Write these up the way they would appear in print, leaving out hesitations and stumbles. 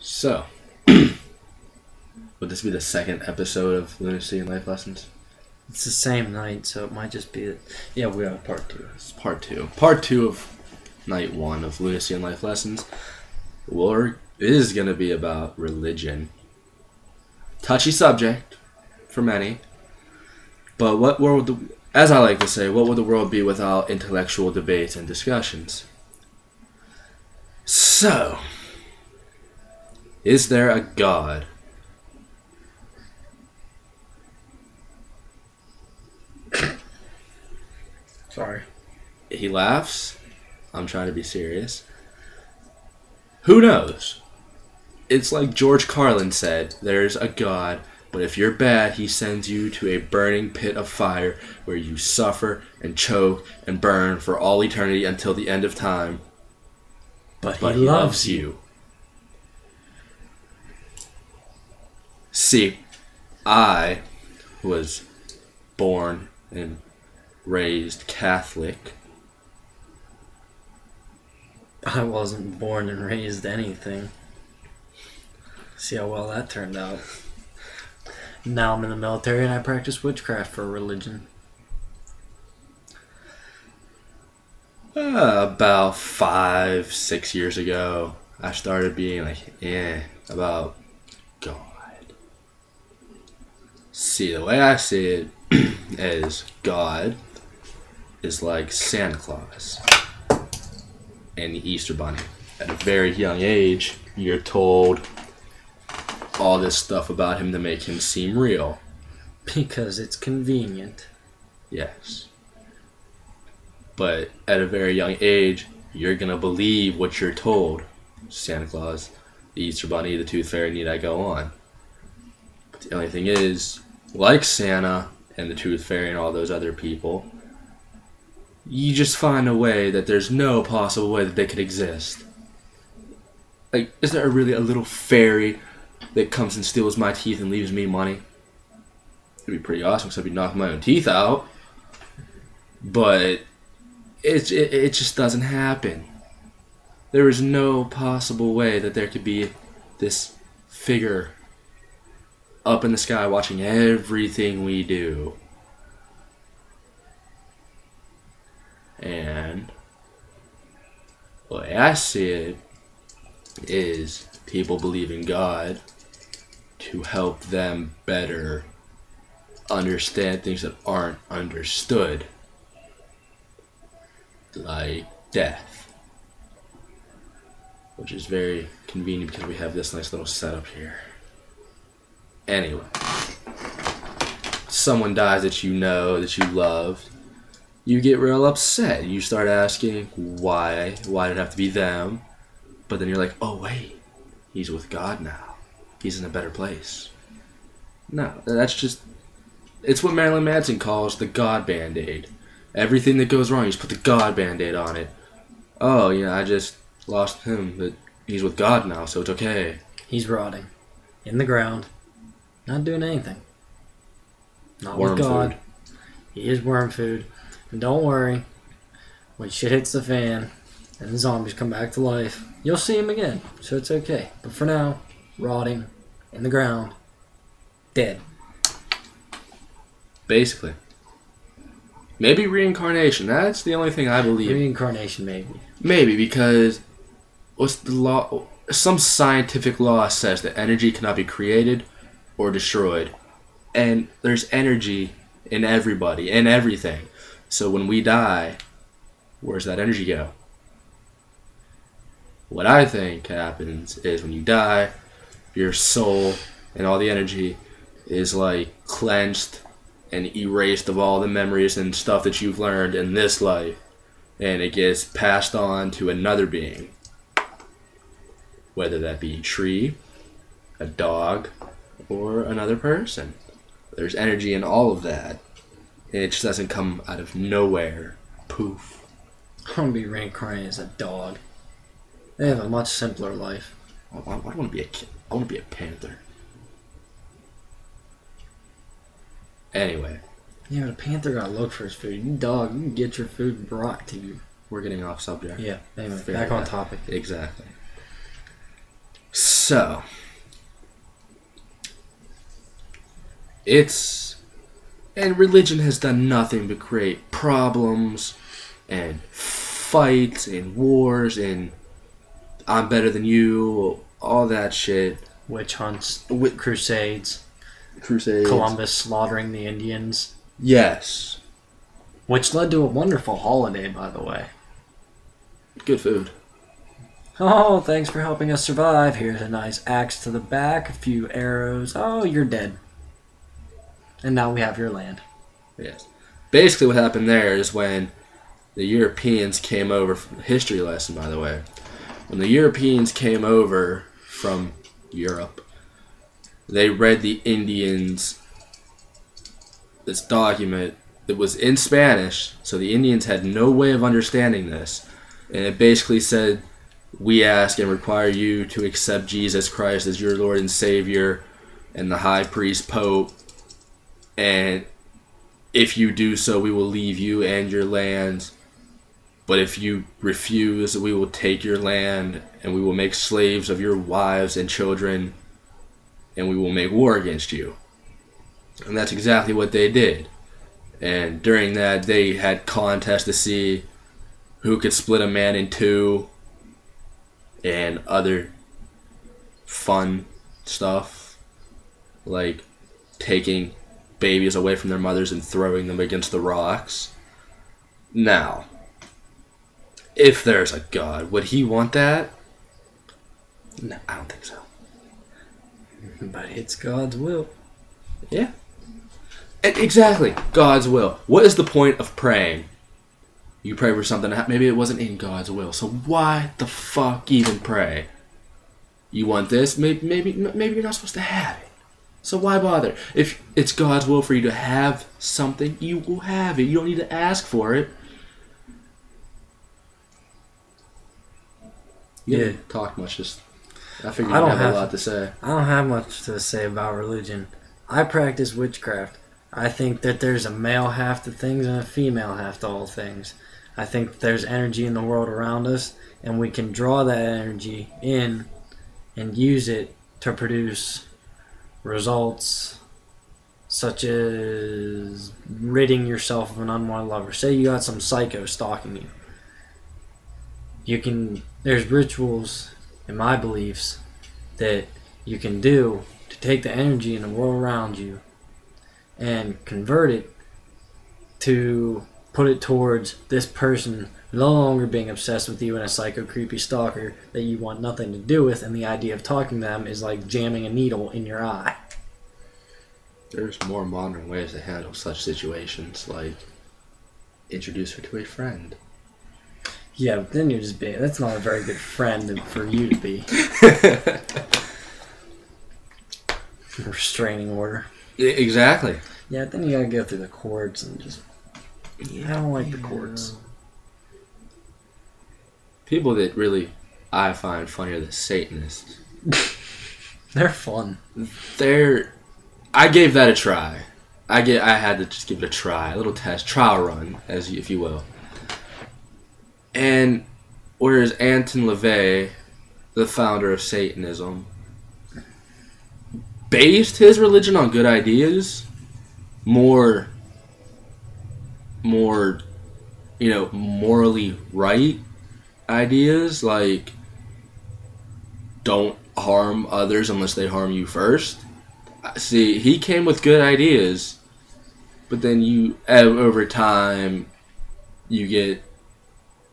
So, would this be the second episode of Lunacy and Life Lessons? It's the same night, so it might just be... Yeah, we have part two. It's part two. Part two of night one of Lunacy and Life Lessons. It is going to be about religion. Touchy subject for many. But what world, as I like to say, what would the world be without intellectual debates and discussions? So, is there a God? Sorry. He laughs. I'm trying to be serious. Who knows? It's like George Carlin said, there's a God, but if you're bad, he sends you to a burning pit of fire where you suffer and choke and burn for all eternity until the end of time. But he loves you. See, I was born and raised Catholic. I wasn't born and raised anything. See how well that turned out. Now I'm in the military and I practice witchcraft for a religion. About 5-6 years ago, I started being about God. See, the way I see it is God is like Santa Claus and the Easter Bunny. At a very young age, you're told all this stuff about him to make him seem real. Because it's convenient. Yes. But at a very young age, you're going to believe what you're told. Santa Claus, the Easter Bunny, the Tooth Fairy, need I go on? But the only thing is, like Santa and the Tooth Fairy and all those other people, you just find a way that there's no possible way that they could exist. Like, is there really a little fairy that comes and steals my teeth and leaves me money? It'd be pretty awesome because I'd be knocking my own teeth out. But it just doesn't happen. There is no possible way that there could be this figure up in the sky watching everything we do. And the way I see it is people believe in God to help them better understand things that aren't understood, like death, which is very convenient because we have this nice little setup here. Anyway, someone dies that you know, that you loved, you get real upset. You start asking why did it have to be them? But then you're like, oh wait, he's with God now. He's in a better place. No, that's just, it's what Marilyn Manson calls the God Band-Aid. Everything that goes wrong, you just put the God Band-Aid on it. Oh, I just lost him, but he's with God now, so it's okay. He's rotting. In the ground. Not doing anything. Not Worm with God. food. He is worm food. And don't worry, when shit hits the fan and the zombies come back to life, you'll see him again, so it's okay. But for now, rotting, in the ground, dead. Basically. Maybe reincarnation. That's the only thing I believe. Reincarnation, maybe. Maybe, because what's the law? Some scientific law says that energy cannot be created or destroyed. And there's energy in everybody, in everything. So when we die, where's that energy go? What I think happens is when you die, your soul and all the energy is like cleansed and erased of all the memories and stuff that you've learned in this life, and it gets passed on to another being, whether that be a tree, a dog, or another person. There's energy in all of that, and it just doesn't come out of nowhere. Poof. I want to be reincarnated as a dog. They have a much simpler life. I want to be a kid. I want to be a panther. Anyway. Yeah, but a panther gotta look for his food. You dog, you can get your food brought to you. We're getting off subject. Yeah, anyway, back on topic. Exactly. So, and religion has done nothing but create problems and fights and wars and I'm better than you, all that shit. Witch hunts, crusades, Crusades. Columbus slaughtering the Indians. Yes. Which led to a wonderful holiday, by the way. Good food. Oh, thanks for helping us survive. Here's a nice axe to the back, a few arrows. Oh, you're dead. And now we have your land. Yes. Basically what happened there is when the Europeans came over, history lesson by the way, when the Europeans came over from Europe, they read the Indians this document that was in Spanish, so the Indians had no way of understanding this. And it basically said, we ask and require you to accept Jesus Christ as your Lord and Savior and the High Priest Pope. And if you do so, we will leave you and your land. But if you refuse, we will take your land and we will make slaves of your wives and children and we will make war against you. And that's exactly what they did. And during that, they had contests to see who could split a man in two and other fun stuff like taking babies away from their mothers and throwing them against the rocks. Now, if there's a God, would he want that? No, I don't think so. But it's God's will. Yeah. Exactly. God's will. What is the point of praying? You pray for something that maybe it wasn't in God's will. So why the fuck even pray? You want this? Maybe you're not supposed to have it. So why bother? If it's God's will for you to have something, you will have it. You don't need to ask for it. You didn't talk much. Just I figured you have a lot to say. I don't have much to say about religion. I practice witchcraft. I think that there's a male half to things and a female half to all things. I think there's energy in the world around us, and we can draw that energy in and use it to produce results such as ridding yourself of an unwanted lover. Say you got some psycho stalking you. There's rituals, in my beliefs, that you can do to take the energy in the world around you and convert it to put it towards this person no longer being obsessed with you and a psycho creepy stalker that you want nothing to do with, and the idea of talking to them is like jamming a needle in your eye. There's more modern ways to handle such situations, like introduce her to a friend. Yeah, but then you're just being... That's not a very good friend for you to be. Restraining order. Exactly. Yeah, then you gotta go through the courts and just... I don't like the courts. People that really I find funny are the Satanists. They're fun. I gave that a try. I had to just give it a try, a little test, trial run, if you will. And whereas Anton LaVey, the founder of Satanism, based his religion on good ideas, more morally right ideas, like don't harm others unless they harm you first. See, he came with good ideas, but then over time, you get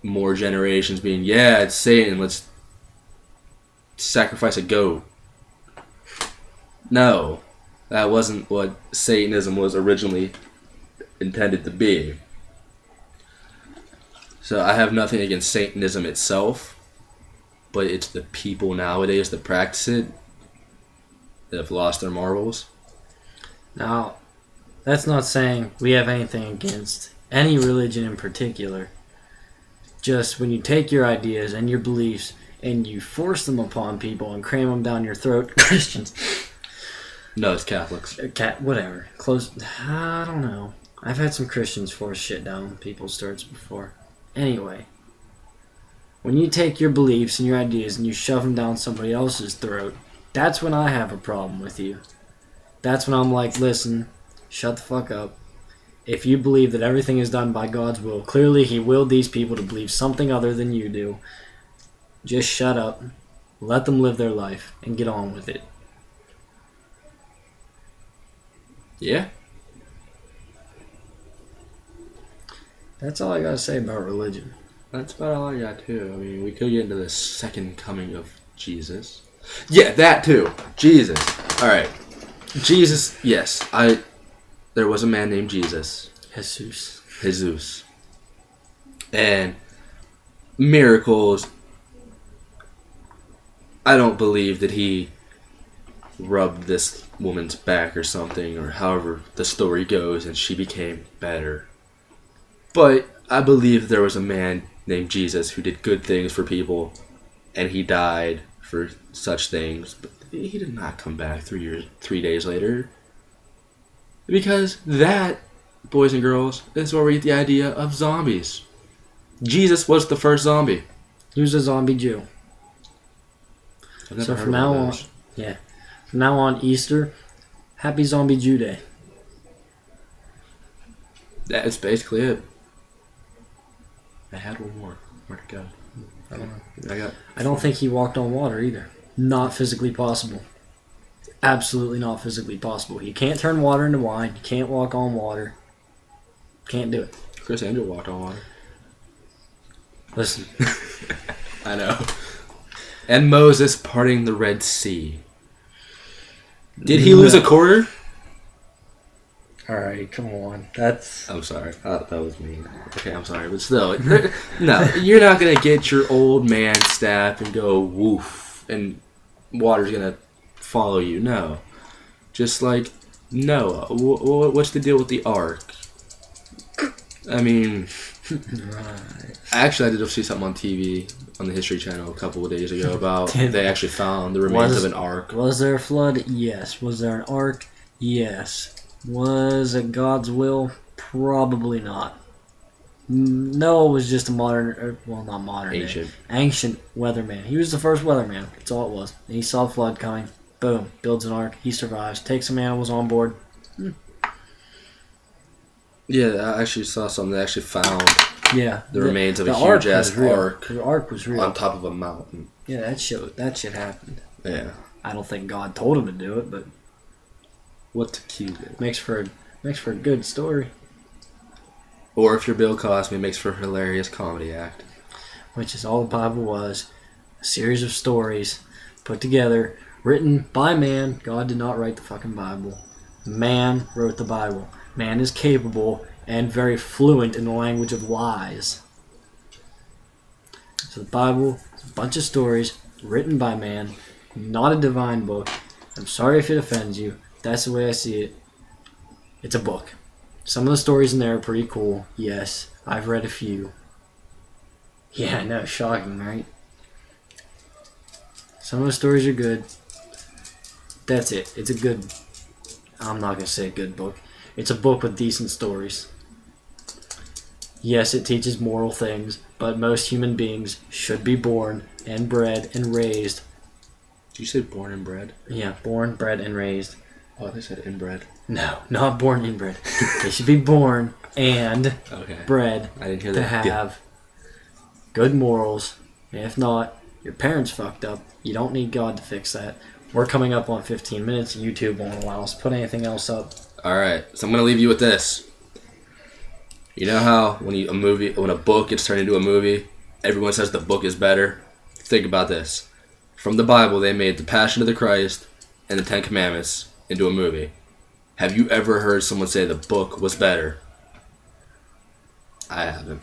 more generations being, yeah, it's Satan, let's sacrifice a goat. No, that wasn't what Satanism was originally intended to be. So I have nothing against Satanism itself, but it's the people nowadays that practice it that have lost their marbles. Now, that's not saying we have anything against any religion in particular. Just when you take your ideas and your beliefs and you force them upon people and cram them down your throat, Christians. No, it's Catholics. Whatever. Close. I don't know. I've had some Christians force shit down people's throats before. Anyway. When you take your beliefs and your ideas and you shove them down somebody else's throat, that's when I have a problem with you. That's when I'm like, listen, shut the fuck up. If you believe that everything is done by God's will, clearly He willed these people to believe something other than you do. Just shut up, let them live their life, and get on with it. Yeah. That's all I gotta say about religion. That's about all I got, too. I mean, we could get into the second coming of Jesus. Yeah, that, too. Jesus. Alright. Jesus, yes. There was a man named Jesus. Jesus. And miracles, I don't believe that he rubbed this woman's back or something, or however the story goes, and she became better. But I believe there was a man named Jesus who did good things for people, and he died for such things. But he did not come back 3 days later. Because that, boys and girls, is where we get the idea of zombies. Jesus was the first zombie. He was a zombie Jew. So from now on, from now on, Easter, Happy Zombie Jew Day. That's basically it. I had one more. Where'd it go? I don't know. I don't think he walked on water either. Not physically possible. Absolutely not physically possible. You can't turn water into wine. You can't walk on water. Can't do it. Chris Angel walked on water. Listen. I know. And Moses parting the Red Sea. Did he lose a quarter? Alright, come on. That's... I'm sorry. That was mean. Okay, I'm sorry. But still, no, you're not going to get your old man staff and go woof and water's going to follow you. No. Just like Noah. What's the deal with the ark? I mean... Right. Actually, I did see something on TV on the History Channel a couple of days ago about they actually found the remains of an ark. Was there a flood? Yes. Was there an ark? Yes. Was it God's will? Probably not. Noah was just a ancient weatherman. He was the first weatherman. That's all it was. And he saw a flood coming. Boom. Builds an ark. He survives. Takes some animals on board. Yeah, I actually saw something. They actually found the remains of a ark huge-ass ark. The ark was real. On top of a mountain. Yeah, that shit happened. Yeah. I don't think God told him to do it, but... What to cue it? Makes for a good story. Or if you're Bill Cosby, it makes for a hilarious comedy act. Which is all the Bible was. A series of stories put together, written by man. God did not write the fucking Bible. Man wrote the Bible. Man is capable and very fluent in the language of lies. So the Bible is a bunch of stories written by man, not a divine book. I'm sorry if it offends you. That's the way I see it. It's a book. Some of the stories in there are pretty cool. Yes, I've read a few. Yeah, I know, shocking, right? Some of the stories are good. That's it. It's a good... I'm not going to say a good book. It's a book with decent stories. Yes, it teaches moral things, but most human beings should be born and bred and raised. Did you say born and bred? Yeah, born, bred, and raised. Oh, they said inbred. No, not born inbred. They should be born and bred I didn't hear to that. have good morals. And if not, your parents fucked up. You don't need God to fix that. We're coming up on 15 minutes. YouTube won't allow us to put anything else up. Alright, so I'm going to leave you with this. You know how when a book gets turned into a movie, everyone says the book is better? Think about this. From the Bible, they made The Passion of the Christ and the Ten Commandments into a movie. Have you ever heard someone say the book was better? I haven't.